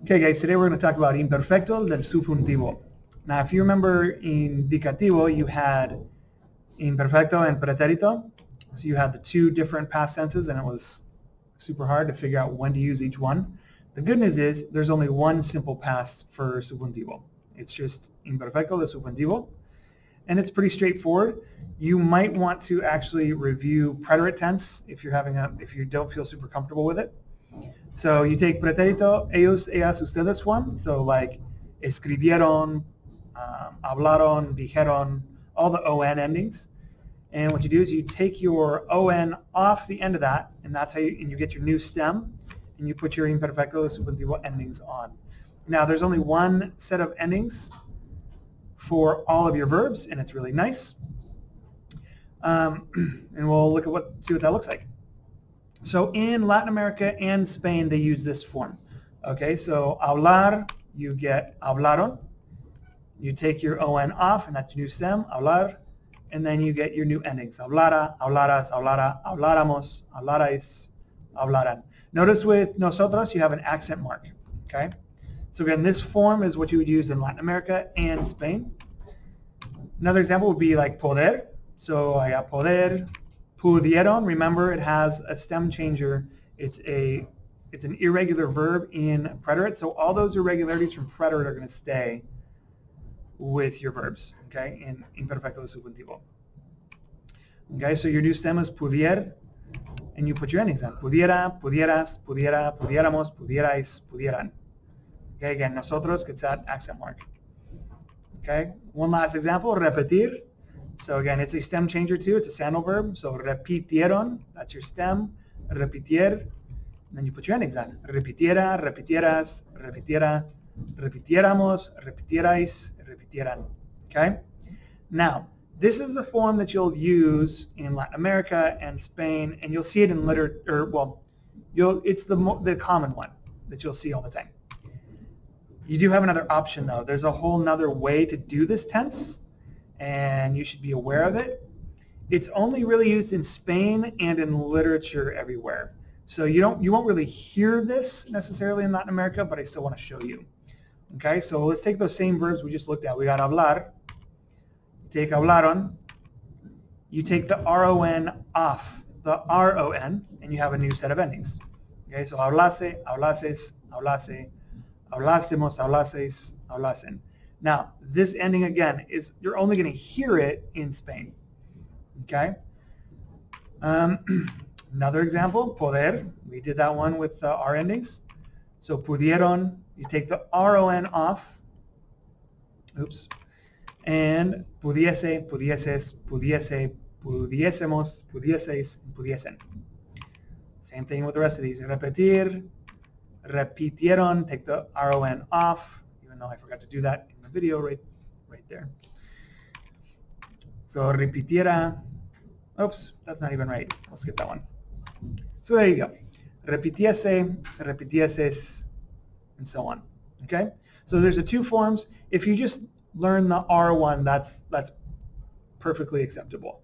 Okay, guys, today we're going to talk about imperfecto del subjuntivo. Now, if you remember indicativo, you had imperfecto and pretérito. So you had the two different past tenses, and it was super hard to figure out when to use each one. The good news is there's only one simple past for subjuntivo. It's just imperfecto del subjuntivo, and it's pretty straightforward. You might want to actually review preterite tense if you don't feel super comfortable with it. So you take pretérito, ellos, ellas, ustedes form. So like escribieron, hablaron, dijeron, all the on endings. And what you do is you take your on off the end of that, and that's how you get your new stem, and you put your imperfecto del subjuntivo endings on. Now there's only one set of endings for all of your verbs, and it's really nice. And we'll look at see what that looks like. So in Latin America and Spain, they use this form. Okay, so hablar, you get hablaron. You take your on off, and that's your new stem, hablar, and then you get your new endings, hablara, hablaras, hablara, habláramos, hablarais, hablaran. Notice with nosotros, you have an accent mark. Okay, so again, this form is what you would use in Latin America and Spain. Another example would be like poder. So I got poder. Pudieron, remember it has a stem changer. It's an irregular verb in preterite, so all those irregularities from preterite are going to stay with your verbs, okay, in imperfecto del subjuntivo. Okay, so your new stem is pudier, and you put your endings on. Pudiera, pudieras, pudiera, pudiéramos, pudierais, pudieran. Okay, again, nosotros gets that accent mark. Okay, one last example, repetir. So again, it's a stem changer too. It's a sandal verb. So repitieron, that's your stem. Repitier, and then you put your endings on. Repitiera, repitieras, repitiera, repitiéramos, repitierais, repitieran. Okay? Now, this is the form that you'll use in Latin America and Spain, and you'll see it in it's the common one that you'll see all the time. You do have another option though. There's a whole nother way to do this tense, and you should be aware of it. It's only really used in Spain and in literature everywhere. So you won't really hear this necessarily in Latin America, but I still want to show you. Okay, so let's take those same verbs we just looked at. We got hablar. You take hablaron. You take the RON off, the RON, and you have a new set of endings. Okay, so hablase, hablases, hablase, hablásemos, hablaseis, hablasen. Now, this ending again is you're only going to hear it in Spain. Okay. Another example, poder. We did that one with our endings. So pudieron, you take the RON off. Oops. And pudiese, pudieses, pudiese, pudiésemos, pudieseis, pudiesen. Same thing with the rest of these. Repetir, repitieron, take the RON off, even though I forgot to do that in the video right there. So repitiera, oops, that's not even right. We'll skip that one. So there you go. Repitiese, repitieses, and so on. Okay? So there's the two forms. If you just learn the R1, that's perfectly acceptable.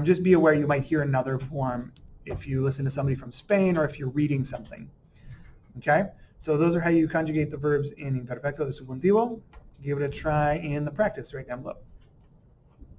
Just be aware you might hear another form if you listen to somebody from Spain or if you're reading something. Okay? So those are how you conjugate the verbs in imperfecto del subjuntivo. Give it a try in the practice right down below.